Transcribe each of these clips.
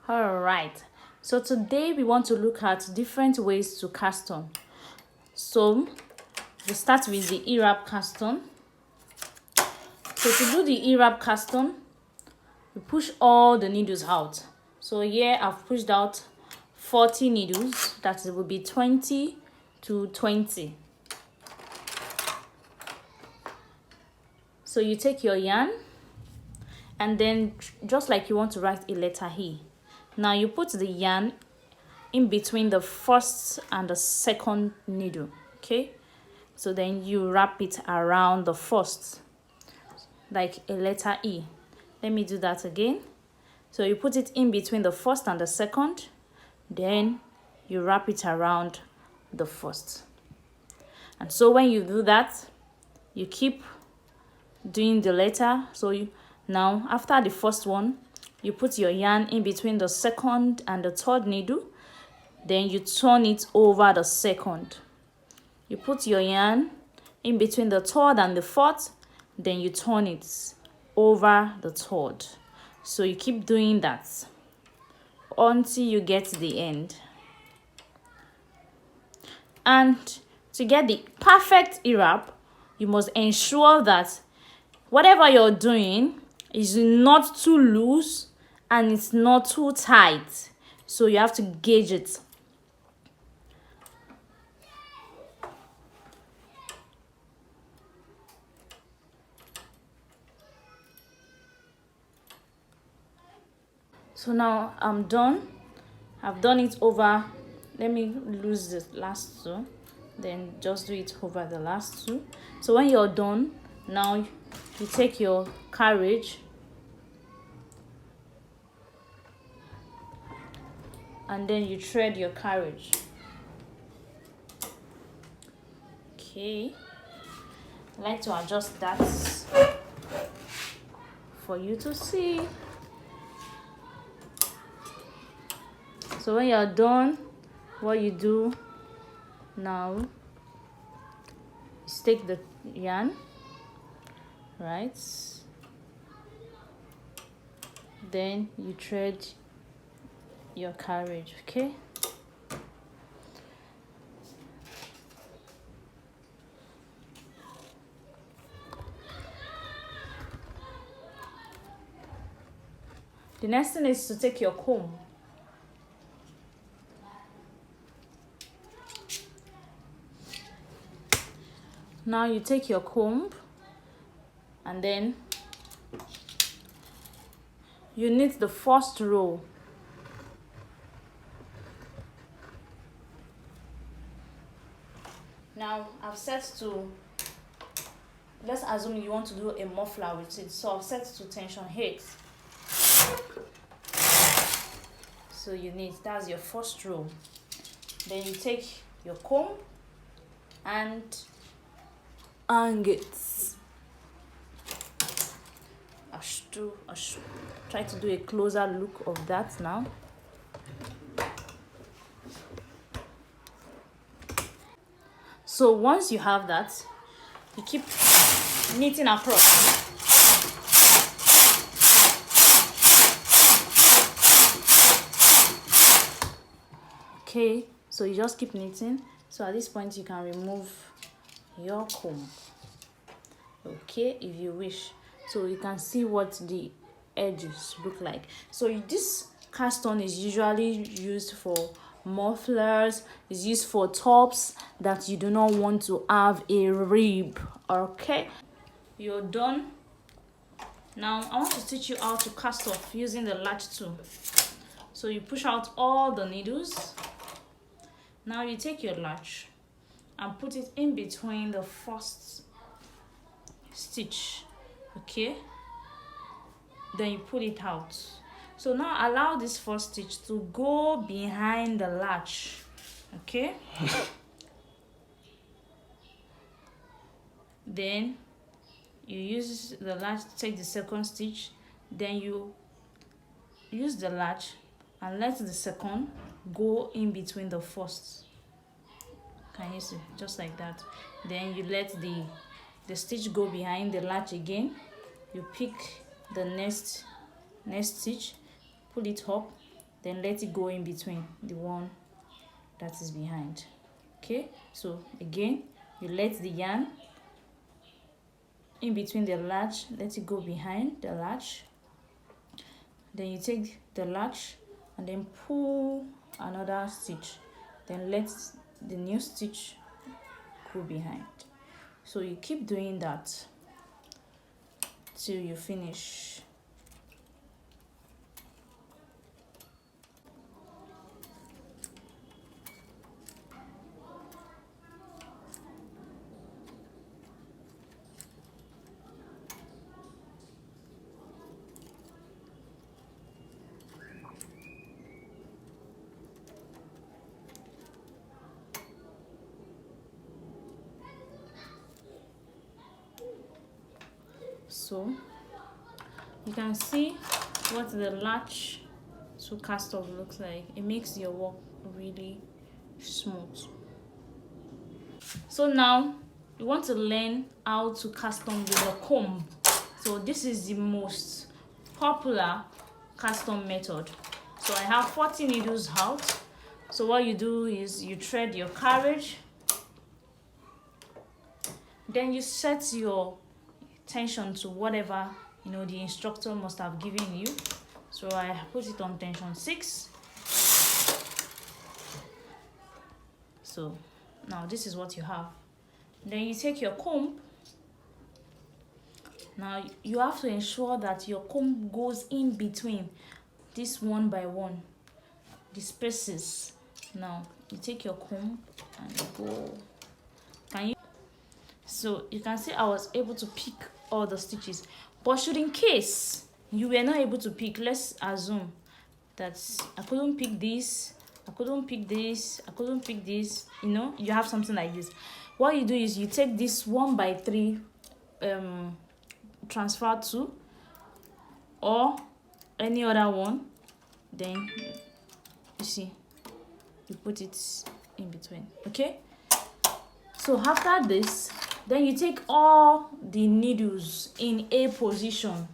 All right, so today we want to look at different ways to cast on. So we start with the E-wrap cast on. So to do the E-wrap cast on, we push all the needles out. So here I've pushed out 40 needles, that will be 20 to 20. So you take your yarn and then just like you want to write a letter E. Now you put the yarn in between the first and the second needle, okay? So then you wrap it around the first, like a letter E. Let me do that again. So you put it in between the first and the second, then you wrap it around the first. And so when you do that, you keep doing the letter. So now after the first one, you put your yarn in between the second and the third needle, then you turn it over the second. You put your yarn in between the third and the fourth, then you turn it over the third. So you keep doing that until you get to the end. And to get the perfect E-wrap, you must ensure that whatever you're doing is not too loose and it's not too tight. So you have to gauge it. So now I'm done. I've done it over. Let me lose the last two, then just do it over the last two. So when you're done, now you take your carriage and then you thread your carriage. Okay, I like to adjust that for you to see. So when you're done, what you do now is take the yarn, right? Then you thread your carriage, okay? The next thing is to take your comb. Now you take your comb and then you knit the first row. Now I've set to, let's assume you want to do a muffler with it. So I've set to tension 8. So you knit, that's your first row. Then you take your comb and hang it. I should try to do a closer look of that now. So once you have that, you keep knitting across. Okay, so you just keep knitting. So at this point you can remove your comb, okay, if you wish, so you can see what the edges look like. So this cast on is usually used for mufflers, is used for tops that you do not want to have a rib. Okay, you're done. Now I want to teach you how to cast off using the latch tool. So you push out all the needles. Now you take your latch and put it in between the first stitch, okay? Then you pull it out. So now allow this first stitch to go behind the latch, okay? Then you use the latch to take the second stitch, then you use the latch and let the second go in between the first. Can you see? Just like that. Then you let the stitch go behind the latch again. You pick the next stitch, pull it up, then let it go in between the one that is behind. Okay, so again, you let the yarn in between the latch, let it go behind the latch, then you take the latch and then pull another stitch, then let the new stitch go behind. So you keep doing that till you finish. So you can see what the latch to cast off looks like. It makes your work really smooth. So now you want to learn how to cast on with a comb. So this is the most popular cast on method. So I have 40 needles out. So what you do is you thread your carriage, then you set your tension to whatever the instructor must have given you. So I put it on tension 6. So now this is what you have. Then you take your comb. Now you have to ensure that your comb goes in between this one by one, the spaces. Now you take your comb and go. So you can see I was able to pick all the stitches, but should in case you were not able to pick, let's assume that I couldn't pick this, I couldn't pick this, I couldn't pick this, you have something like this. What you do is you take this 1x3 transfer to or any other one, then you see you put it in between. Okay, so after this, then you take all the needles in A position.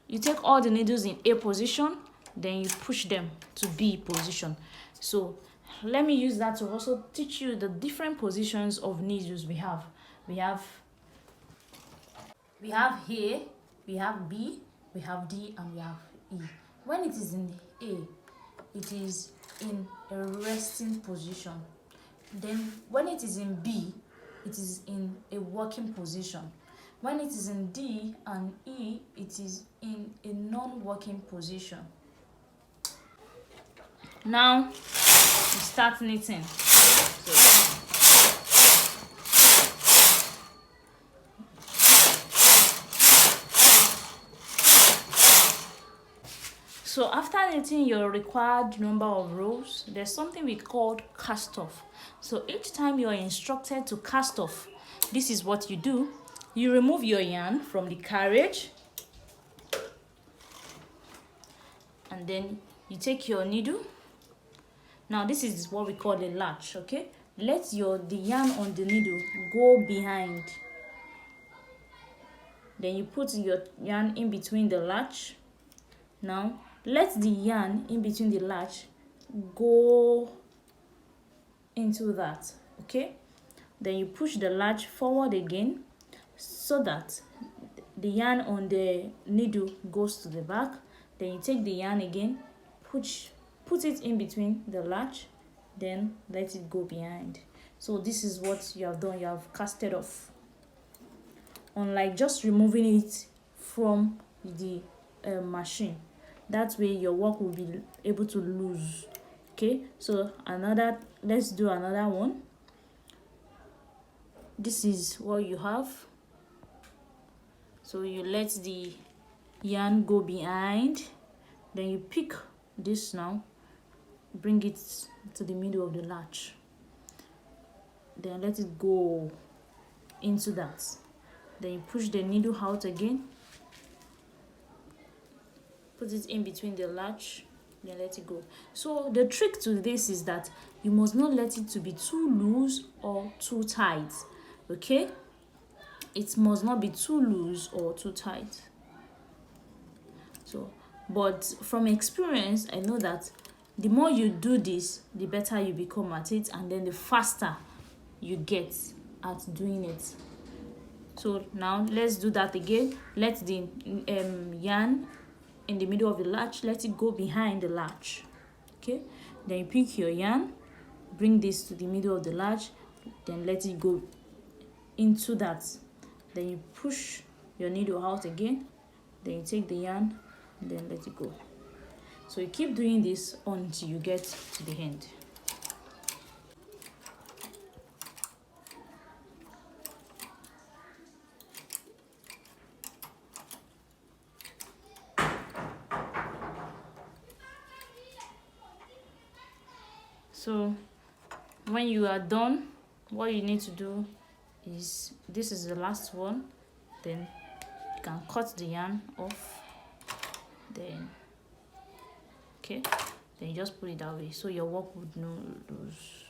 You take all the needles in A position, then you push them to B position. So let me use that to also teach you the different positions of needles we have. We have A, we have B, we have D, and we have E. When it is in A, it is in a resting position. Then when it is in B, it is in a working position. When it is in D and E, it is in a non-working position. Now you start knitting. So after knitting your required number of rows, there's something we call cast off. So each time you are instructed to cast off, this is what you do. You remove your yarn from the carriage, and then you take your needle. Now this is what we call a latch, okay? Let the yarn on the needle go behind. Then you put your yarn in between the latch. Now let the yarn in between the latch go into that, okay? Then you push the latch forward again so that the yarn on the needle goes to the back. Then you take the yarn again, put it in between the latch, then let it go behind. So this is what you have done. You have casted off, unlike just removing it from the machine. That way your work will be able to lose. Okay, so let's do another one. This is what you have. So you let the yarn go behind, then you pick this now, bring it to the middle of the latch, then let it go into that. Then you push the needle out again, put it in between the latch, then let it go. So the trick to this is that you must not let it to be too loose or too tight. Okay, it must not be too loose or too tight. So but from experience, I know that The more you do this, the better you become at it, and then the faster you get at doing it. So now let's do that again. Let the yarn in the middle of the latch, let it go behind the latch. Okay, then you pick your yarn, bring this to the middle of the latch, then let it go into that. Then you push your needle out again, then you take the yarn, and then let it go. So you keep doing this until you get to the end. So when you are done, what you need to do is, this is the last one, then you can cut the yarn off, then okay, then you just put it that way so your work would not lose.